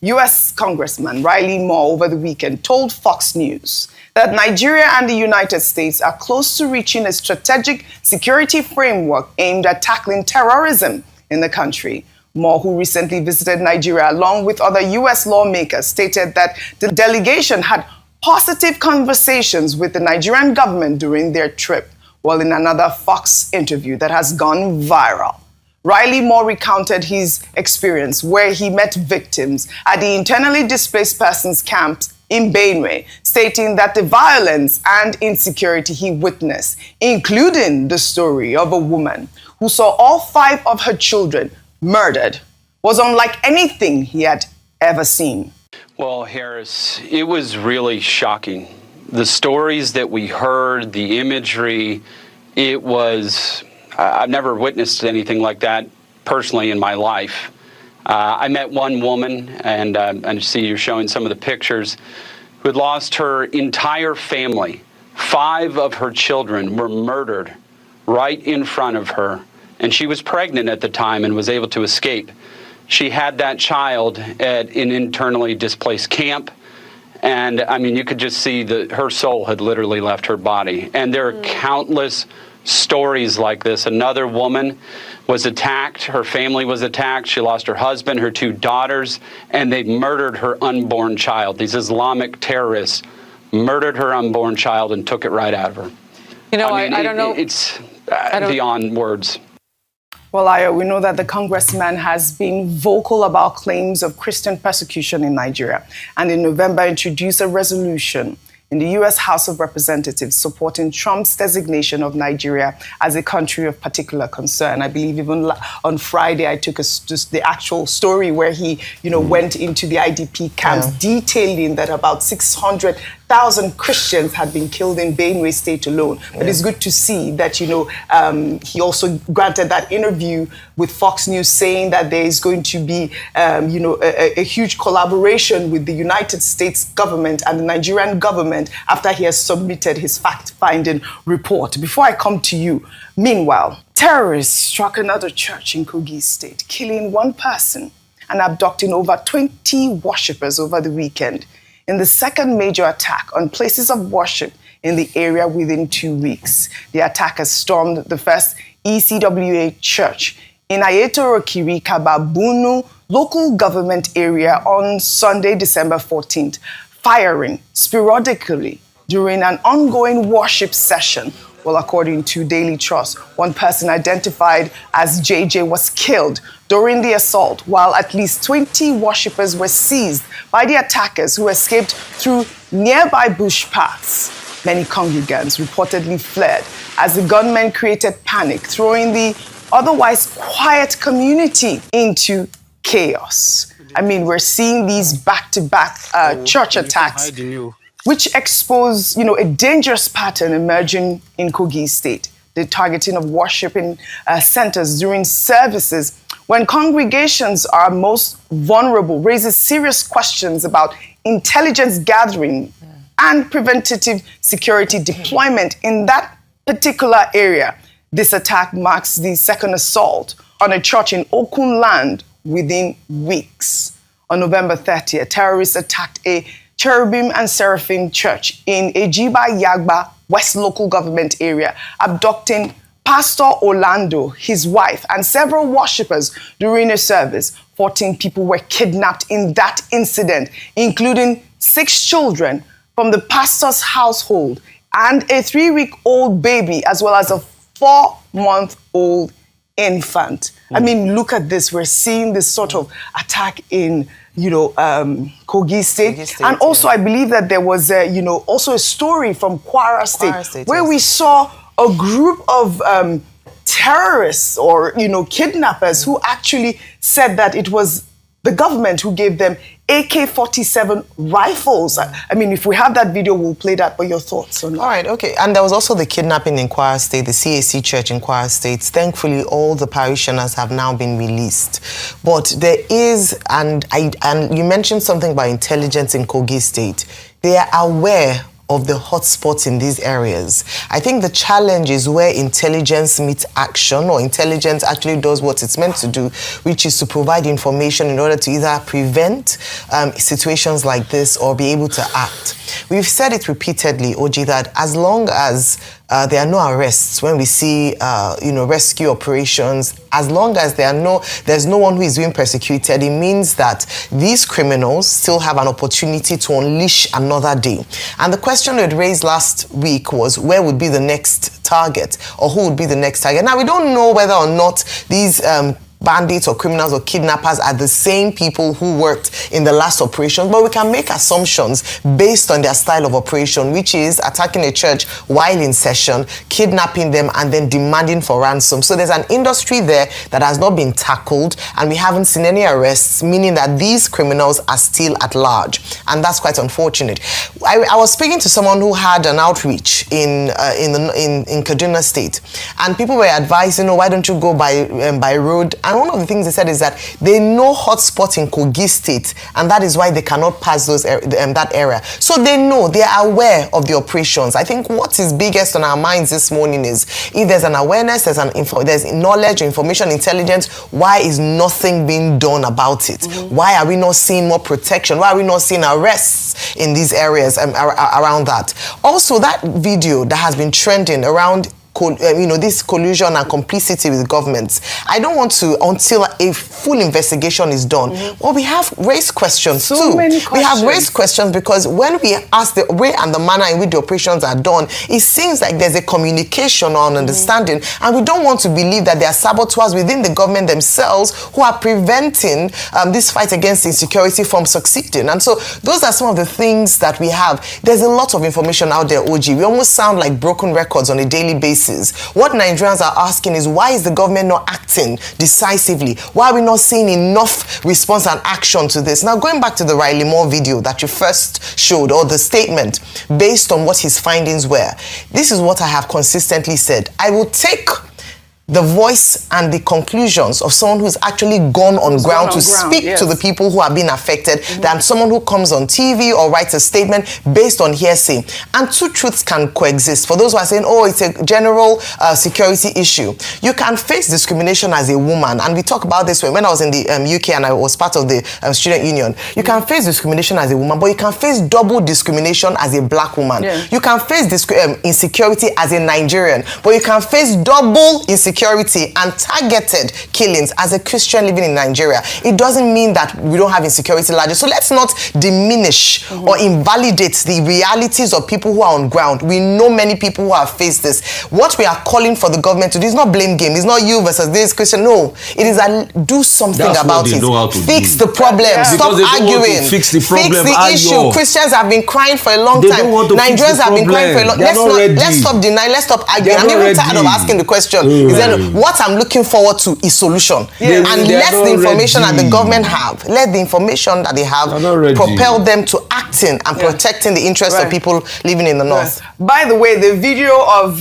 U.S. Congressman Riley Moore over the weekend told Fox News that Nigeria and the United States are close to reaching a strategic security framework aimed at tackling terrorism in the country. Moore, who recently visited Nigeria along with other U.S. lawmakers, stated that the delegation had positive conversations with the Nigerian government during their trip, while in another Fox interview that has gone viral, Riley Moore recounted his experience where he met victims at the internally displaced persons camps in Benue, stating that the violence and insecurity he witnessed, including the story of a woman who saw all 5 of her children murdered, was unlike anything he had ever seen. Well, Harris, it was really shocking. The stories that we heard, the imagery, it was... I've never witnessed anything like that personally in my life. I met one woman, and I see you're showing some of the pictures, who had lost her entire family. 5 of her children were murdered right in front of her, and she was pregnant at the time and was able to escape. She had that child at an internally displaced camp, and I mean, you could just see that her soul had literally left her body. And there are countless stories like this. Another woman was attacked. Her family was attacked. She lost her husband, her 2 daughters, and they murdered her unborn child. These Islamic terrorists murdered her unborn child and took it right out of her. You know, I don't know. It's beyond words. Well, Ayo, we know that the congressman has been vocal about claims of Christian persecution in Nigeria, and in November introduced a resolution in the U.S. House of Representatives supporting Trump's designation of Nigeria as a country of particular concern. I believe even on Friday I took just the actual story where he, went into the IDP camps, detailing that about 600,000 Christians had been killed in Benue State alone. But it's good to see that, he also granted that interview with Fox News saying that there is going to be, a huge collaboration with the United States government and the Nigerian government after he has submitted his fact-finding report. Before I come to you, meanwhile, terrorists struck another church in Kogi State, killing 1 person and abducting over 20 worshippers over the weekend, in the second major attack on places of worship in the area within 2 weeks. The attackers stormed the first ECWA church in Ayetoro Kababunu local government area on Sunday, December 14th, firing sporadically during an ongoing worship session. Well, according to Daily Trust, 1 person identified as JJ was killed during the assault, while at least 20 worshippers were seized by the attackers who escaped through nearby bush paths. Many congregants reportedly fled as the gunmen created panic, throwing the otherwise quiet community into chaos. I mean, we're seeing these back-to-back church attacks, which expose, a dangerous pattern emerging in Kogi State. The targeting of worshiping centers during services when congregations are most vulnerable raises serious questions about intelligence gathering and preventative security deployment in that particular area. This attack marks the second assault on a church in Okun land within weeks. On November 30th, terrorists attacked a Cherubim and Seraphim church in Ejiba Yagba West local government area, abducting Pastor Orlando, his wife, and several worshippers during a service. 14 people were kidnapped in that incident, including 6 children from the pastor's household and a 3-week-old baby, as well as a 4-month-old infant. I mean, look at this. We're seeing this sort of attack in, Kogi State. And also, I believe that there was, also a story from Kwara State where we saw a group of terrorists or, kidnappers who actually said that it was the government who gave them AK-47 rifles. I mean, if we have that video, we'll play that. But your thoughts on that? All right, okay. And there was also the kidnapping in Kwara State, the CAC church in Kwara State. Thankfully, all the parishioners have now been released. But there is, and you mentioned something about intelligence in Kogi State. They are aware of the hotspots in these areas. I think the challenge is where intelligence meets action, or intelligence actually does what it's meant to do, which is to provide information in order to either prevent situations like this or be able to act. We've said it repeatedly, Oji, that as long as there are no arrests when we see, rescue operations, as long as there's no one who is being persecuted, it means that these criminals still have an opportunity to unleash another day. And the question we had raised last week was, where would be the next target, or who would be the next target? Now, we don't know whether or not these bandits or criminals or kidnappers are the same people who worked in the last operation, but we can make assumptions based on their style of operation, which is attacking a church while in session, kidnapping them, and then demanding for ransom. So there's an industry there that has not been tackled, and we haven't seen any arrests, meaning that these criminals are still at large, and that's quite unfortunate. I was speaking to someone who had an outreach in Kaduna State, and people were advised, why don't you go by road? And one of the things they said is that they know hotspots in Kogi State, and that is why they cannot pass that area. So they know, they are aware of the operations. I think what is biggest on our minds this morning is, if there's an awareness, there's knowledge, information, intelligence, why is nothing being done about it? Why are we not seeing more protection? Why are we not seeing arrests in these areas around that? Also, that video that has been trending around this collusion and complicity with governments, I don't want to, until a full investigation is done. Well, we have raised questions too. Many questions. We have raised questions because when we ask the way and the manner in which the operations are done, it seems like there's a communication or an understanding, and we don't want to believe that there are saboteurs within the government themselves who are preventing this fight against insecurity from succeeding. And so those are some of the things that we have. There's a lot of information out there, OG. We almost sound like broken records on a daily basis. What Nigerians are asking is, why is the government not acting decisively? Why are we not seeing enough response and action to this? Now, going back to the Riley Moore video that you first showed, or the statement based on what his findings were, this is what I have consistently said. I will take the voice and the conclusions of someone who's actually gone on ground to speak to the people who are being affected than someone who comes on TV or writes a statement based on hearsay. And two truths can coexist. For those who are saying, it's a general security issue, you can face discrimination as a woman. And we talk about this when I was in the UK and I was part of the student union. You can face discrimination as a woman, but you can face double discrimination as a black woman. You can face insecurity as a Nigerian, but you can face double insecurity and targeted killings as a Christian living in Nigeria. It doesn't mean that we don't have insecurity largely. So let's not diminish or invalidate the realities of people who are on ground. We know many people who have faced this. What we are calling for the government to do is not blame game. It's not you versus this Christian. No, it is do something about it. Fix the problem. Stop arguing. Fix the problem. Fix the issue. Christians have been crying for a long time. Nigerians have been crying for a long time. Let's stop denying. Let's stop arguing. I'm even tired of asking the question. What I'm looking forward to is solution. And let the information that the government have, let the information that they have propel them to acting and protecting the interests of people living in the north. By the way, the video of,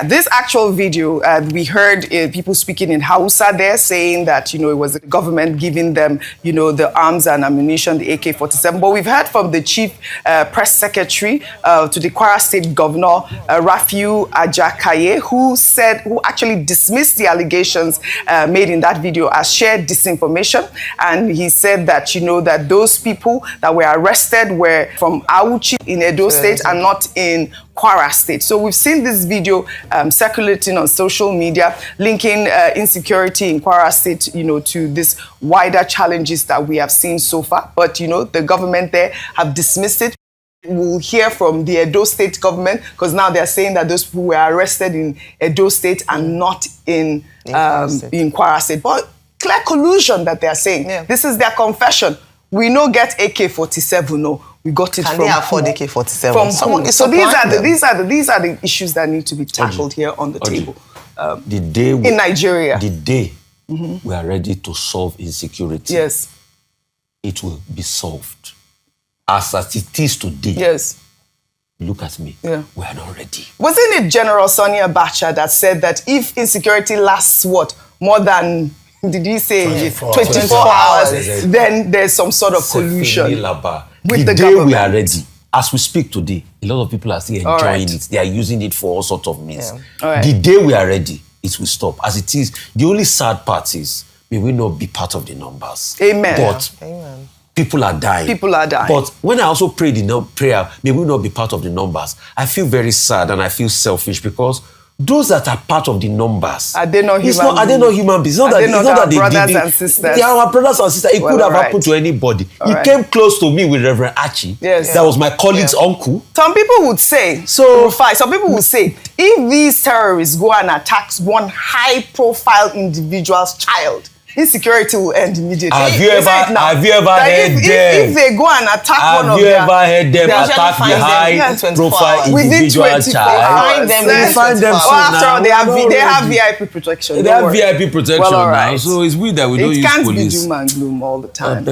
this actual video, we heard people speaking in Hausa there saying that, it was the government giving them, the arms and ammunition, the AK-47. But we've heard from the chief press secretary to the Kwara State Governor, Rafiu Ajakaye, who actually dismissed the allegations made in that video as shared disinformation. And he said that, that those people that were arrested were from Auchi in Edo State and not in Kwara State. So we've seen this video circulating on social media, linking insecurity in Kwara State, to this wider challenges that we have seen so far. But, the government there have dismissed it. We'll hear from the Edo State government, because now they're saying that those people were arrested in Edo State and not in Kwara State. But clear collusion that they're saying. This is their confession. We no get AK-47, no. We got it from. Can they afford AK-47? From someone. So these are the issues that need to be tackled here on the table. In Nigeria. The day we are ready to solve insecurity, it will be solved. As it is today, look at me. We are not ready. Wasn't it General Sani Abacha that said that if insecurity lasts more than, did he say 24 hours, then there's some sort of collusion with the government? We are ready. as we speak today, a lot of people are still enjoying it. They are using it for all sorts of means. Yeah. The day we are ready, it will stop. As it is, the only sad part is, may we not be part of the numbers. Amen. But Amen. people are dying. People are dying. But when I also pray the prayer, may we not be part of the numbers, I feel very sad and I feel selfish because those that are part of the numbers, are they not human beings? Are they not human beings? It's not that they brothers did and sisters? They are our brothers and sisters. It could have happened to anybody. He came close to me with Reverend Archie. Yes. That was my colleague's uncle. Some people would say, Rufai, some people would say, if these terrorists go and attack one high-profile individual's child, insecurity will end immediately. Have you ever heard them? If they go and attack one of their... Have you ever heard them attack the high-profile individual child? Find them soon now. After all, they have VIP protection. They have VIP protection now. So it's weird that we don't use police. It can't be doom and gloom all the time.